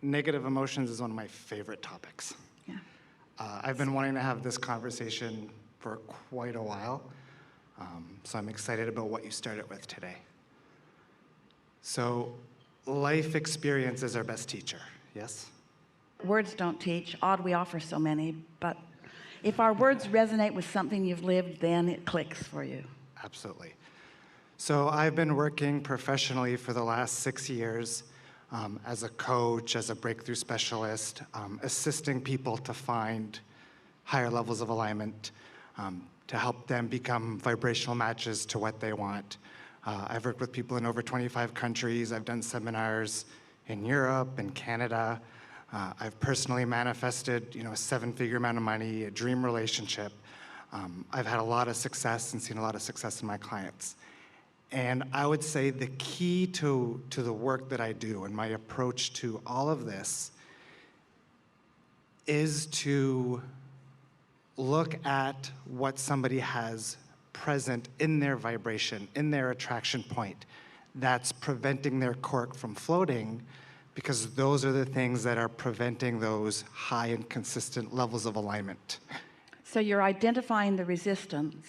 Negative emotions is one of my favorite topics. Yeah. I've been wanting to have this conversation for quite a while, so I'm excited about what you started with today. So, life experience is our best teacher, yes? Words don't teach. Odd we offer so many, but if our words resonate with something you've lived, then it clicks for you. Absolutely. So I've been working professionally for the last 6 years as a coach, as a breakthrough specialist, assisting people to find higher levels of alignment, to help them become vibrational matches to what they want. I've worked with people in over 25 countries. I've done seminars in Europe and Canada. I've personally manifested, a 7-figure amount of money, a dream relationship. I've had a lot of success and seen a lot of success in my clients. And I would say the key to the work that I do and my approach to all of this is to look at what somebody has present in their vibration, in their attraction point, that's preventing their cork from floating, because those are the things that are preventing those high and consistent levels of alignment. So you're identifying the resistance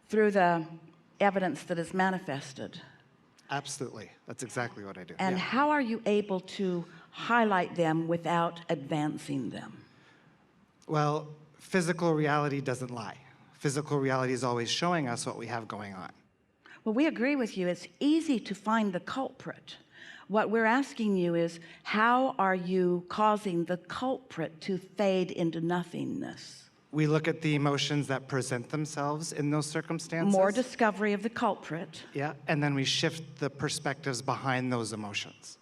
through the evidence that is manifested. Absolutely. That's exactly what I do. And yeah. how are you able to highlight them without advancing them? Well, physical reality doesn't lie. Physical reality is always showing us what we have going on. Well, we agree with you. It's easy to find the culprit. What we're asking you is, how are you causing the culprit to fade into nothingness? We look at the emotions that present themselves in those circumstances. More discovery of the culprit. Yeah, and then we shift the perspectives behind those emotions.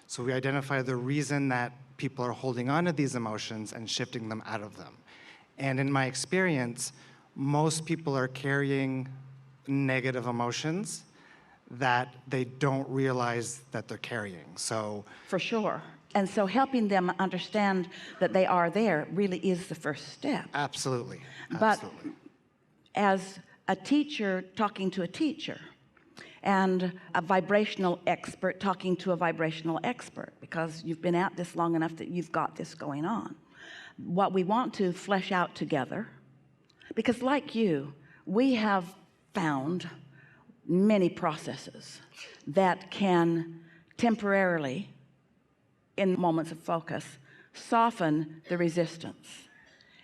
So we identify the reason that people are holding on to these emotions and shifting them out of them. And in my experience, most people are carrying negative emotions that they don't realize that they're carrying. So for sure. And so helping them understand that they are there really is the first step. Absolutely. But as a teacher talking to a teacher, and a vibrational expert talking to a vibrational expert, because you've been at this long enough that you've got this going on, what we want to flesh out together, because like you, we have found many processes that can temporarily, in moments of focus, soften the resistance.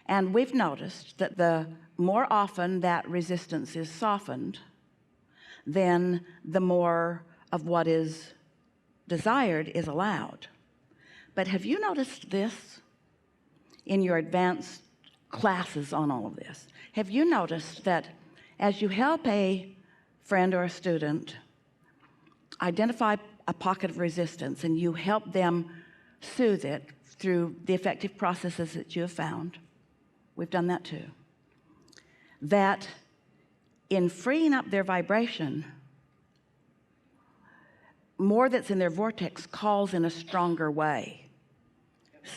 And we've noticed that the more often that resistance is softened, then the more of what is desired is allowed. But have you noticed this in your advanced classes on all of this? Have you noticed that as you help a friend or a student identify a pocket of resistance and you help them soothe it through the effective processes that you have found, we've done that too, that in freeing up their vibration, more that's in their vortex calls in a stronger way.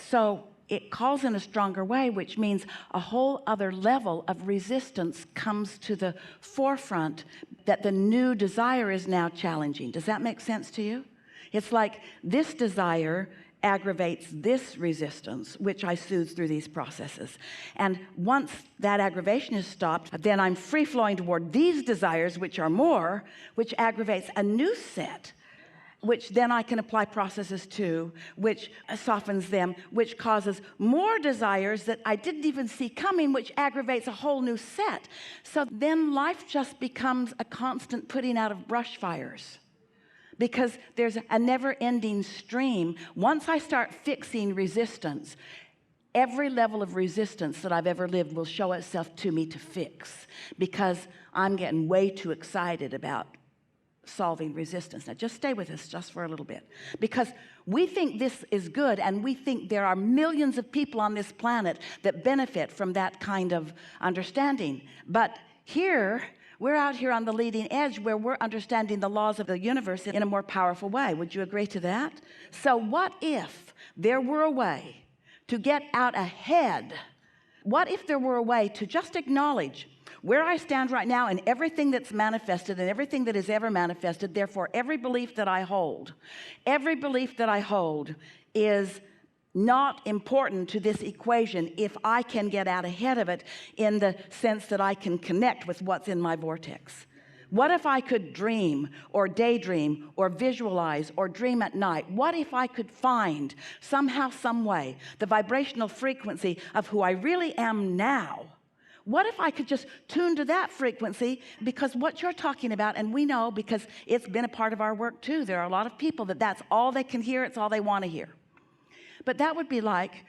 So it calls in a stronger way, which means a whole other level of resistance comes to the forefront that the new desire is now challenging. Does that make sense to you? It's like this desire aggravates this resistance, which I soothe through these processes. And once that aggravation is stopped, then I'm free-flowing toward these desires, which are more, which aggravates a new set, which then I can apply processes to, which softens them, which causes more desires that I didn't even see coming, which aggravates a whole new set. So then life just becomes a constant putting out of brush fires, because there's a never-ending stream. Once I start fixing resistance, every level of resistance that I've ever lived will show itself to me to fix, because I'm getting way too excited about solving resistance. Now just stay with us just for a little bit, because we think this is good, and we think there are millions of people on this planet that benefit from that kind of understanding. But here, we're out here on the leading edge, where we're understanding the laws of the universe in a more powerful way. Would you agree to that? So what if there were a way to get out ahead? What if there were a way to just acknowledge where I stand right now and everything that's manifested and everything that is ever manifested, therefore every belief that I hold is not important to this equation if I can get out ahead of it in the sense that I can connect with what's in my vortex. What if I could dream or daydream or visualize or dream at night? What if I could find somehow, some way, the vibrational frequency of who I really am now? What if I could just tune to that frequency? Because what you're talking about, and we know because it's been a part of our work too, there are a lot of people that's all they can hear, it's all they want to hear. But that would be like,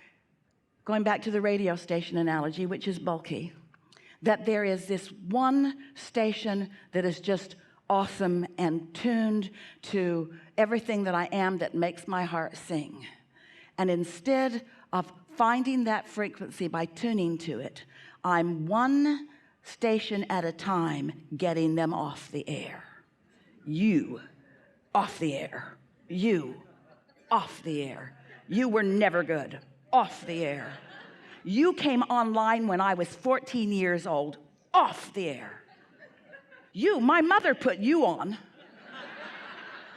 going back to the radio station analogy, which is bulky, that there is this one station that is just awesome and tuned to everything that I am that makes my heart sing. And instead of finding that frequency by tuning to it, I'm one station at a time getting them off the air. You off the air. You off the air. You were never good. Off the air. You came online when I was 14 years old. Off the air. You, my mother put you on.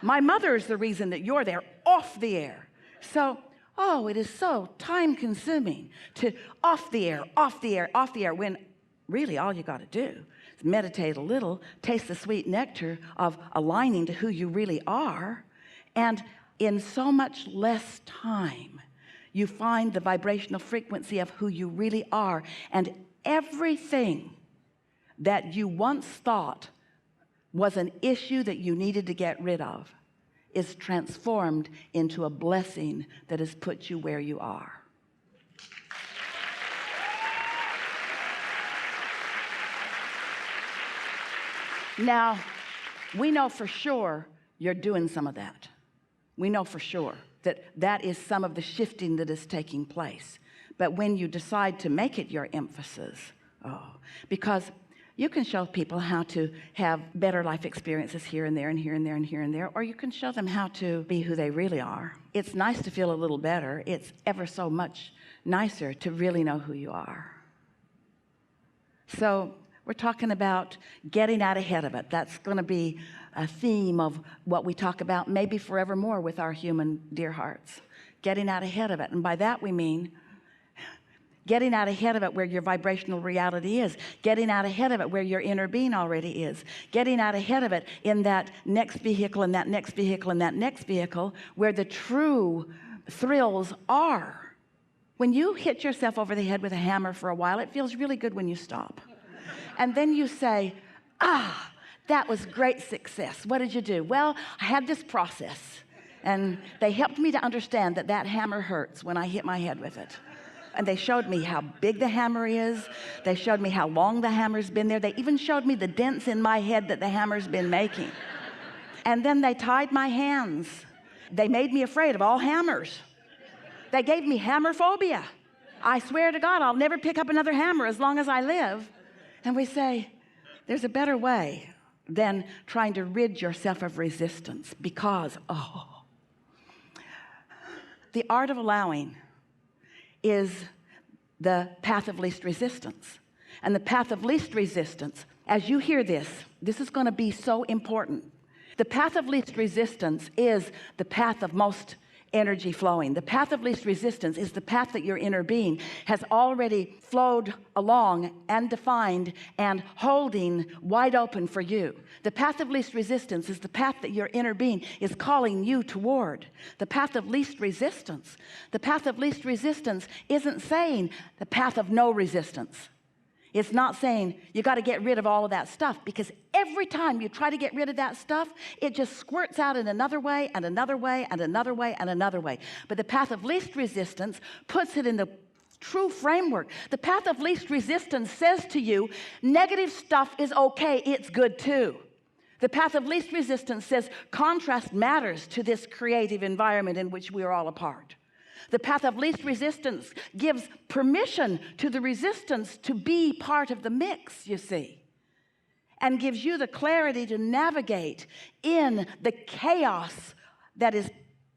My mother is the reason that you're there. Off the air. So, it is so time consuming to off the air, when really all you got to do is meditate a little, taste the sweet nectar of aligning to who you really are, and in so much less time, you find the vibrational frequency of who you really are, and everything that you once thought was an issue that you needed to get rid of is transformed into a blessing that has put you where you are. Now, we know for sure you're doing some of that. We know for sure that that is some of the shifting that is taking place. But when you decide to make it your emphasis, because you can show people how to have better life experiences here and there and here and there and here and there, or you can show them how to be who they really are. It's nice to feel a little better. It's ever so much nicer to really know who you are. So we're talking about getting out ahead of it. That's going to be a theme of what we talk about maybe forevermore with our human dear hearts. Getting out ahead of it. And by that we mean getting out ahead of it where your vibrational reality is, getting out ahead of it where your inner being already is, getting out ahead of it in that next vehicle and that next vehicle and that next vehicle where the true thrills are. When you hit yourself over the head with a hammer for a while, it feels really good when you stop. And then you say, that was great success. What did you do? Well, I had this process, and they helped me to understand that that hammer hurts when I hit my head with it. And they showed me how big the hammer is. They showed me how long the hammer's been there. They even showed me the dents in my head that the hammer's been making. And then they tied my hands. They made me afraid of all hammers. They gave me hammer phobia. I swear to God, I'll never pick up another hammer as long as I live. And we say, there's a better way than trying to rid yourself of resistance, because, the art of allowing is the path of least resistance. And the path of least resistance, as you hear this is going to be so important. The path of least resistance is the path of most energy flowing. The path of least resistance is the path that your inner being has already flowed along and defined and holding wide open for you. The path of least resistance is the path that your inner being is calling you toward. The path of least resistance. The path of least resistance isn't saying the path of no resistance. It's not saying you got to get rid of all of that stuff, because every time you try to get rid of that stuff, it just squirts out in another way and another way and another way and another way. But the path of least resistance puts it in the true framework. The path of least resistance says to you, negative stuff is okay, it's good too. The path of least resistance says contrast matters to this creative environment in which we are all a part. The path of least resistance gives permission to the resistance to be part of the mix, you see, and gives you the clarity to navigate in the chaos that is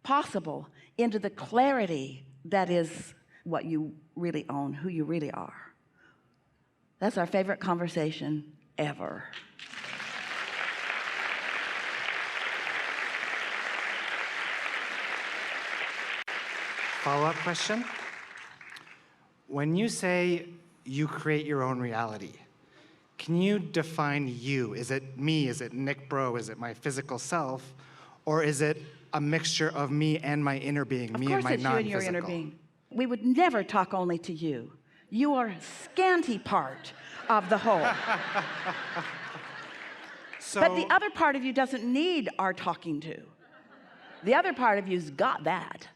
possible into the clarity that is what you really own, who you really are. That's our favorite conversation ever. Follow-up question. When you say you create your own reality, can you define you? Is it me? Is it Nick Bro? Is it my physical self? Or is it a mixture of me and my inner being, me and my Of course it's you and your non-physical? inner being. We would never talk only to you. You are a scanty part of the whole. But the other part of you doesn't need our talking to. The other part of you's got that.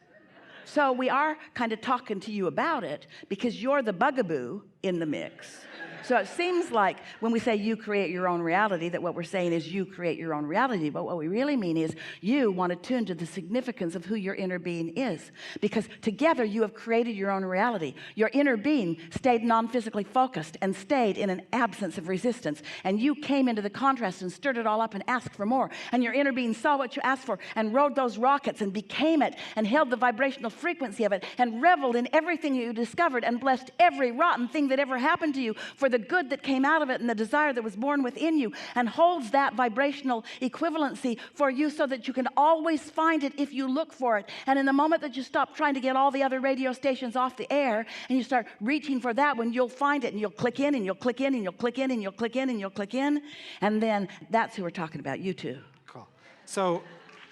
So we are kind of talking to you about it because you're the bugaboo in the mix. So it seems like when we say you create your own reality, that what we're saying is you create your own reality. But what we really mean is you want to tune to the significance of who your inner being is. Because together you have created your own reality. Your inner being stayed non-physically focused and stayed in an absence of resistance. And you came into the contrast and stirred it all up and asked for more. And your inner being saw what you asked for and rode those rockets and became it and held the vibrational frequency of it and reveled in everything you discovered and blessed every rotten thing that ever happened to you for the good that came out of it and the desire that was born within you, and holds that vibrational equivalency for you so that you can always find it if you look for it. And in the moment that you stop trying to get all the other radio stations off the air and you start reaching for that one, you'll find it and you'll click in and you'll click in and you'll click in and you'll click in and you'll click in, and then that's who we're talking about, you two. Cool. So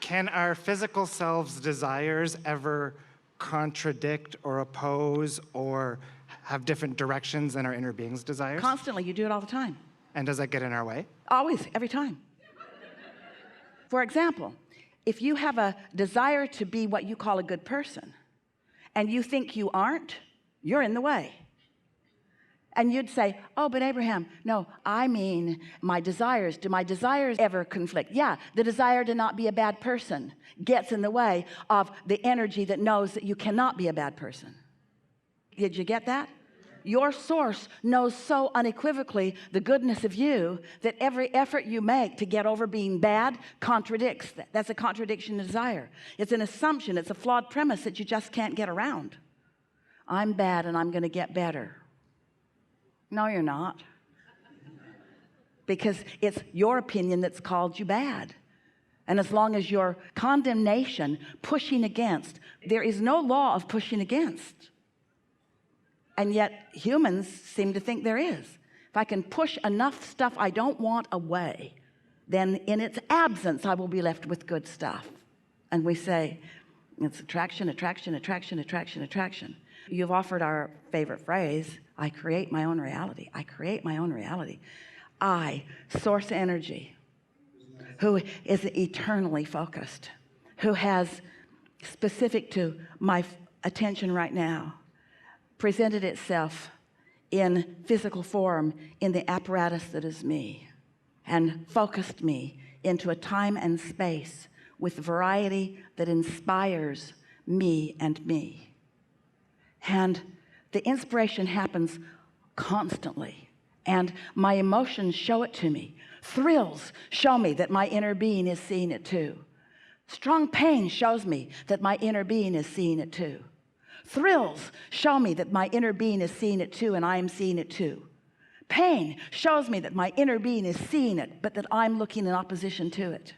can our physical selves' desires ever contradict or oppose or have different directions than our inner being's desires? Constantly. You do it all the time. And does that get in our way? Always, every time. For example, if you have a desire to be what you call a good person and you think you aren't, you're in the way. And you'd say, oh, but Abraham, no, I mean my desires. Do my desires ever conflict? Yeah, the desire to not be a bad person gets in the way of the energy that knows that you cannot be a bad person. Did you get that? Your source knows so unequivocally the goodness of you that every effort you make to get over being bad contradicts that. That's a contradiction of desire. It's an assumption. It's a flawed premise that you just can't get around. I'm bad and I'm going to get better. No, you're not. Because it's your opinion that's called you bad. And as long as your condemnation, pushing against, there is no law of pushing against. And yet humans seem to think there is. If I can push enough stuff I don't want away, then in its absence I will be left with good stuff. And we say it's attraction, attraction, attraction, attraction, attraction. You've offered our favorite phrase, I create my own reality. I create my own reality. I, source energy, who is eternally focused, who has specific to my attention right now, presented itself in physical form in the apparatus that is me, and focused me into a time and space with variety that inspires me and me. And the inspiration happens constantly, and my emotions show it to me. Thrills show me that my inner being is seeing it too. Strong pain shows me that my inner being is seeing it too. Thrills show me that my inner being is seeing it too, and I am seeing it too. Pain shows me that my inner being is seeing it, but that I'm looking in opposition to it.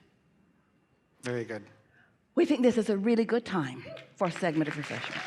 Very good. We think this is a really good time for a segment of refreshment.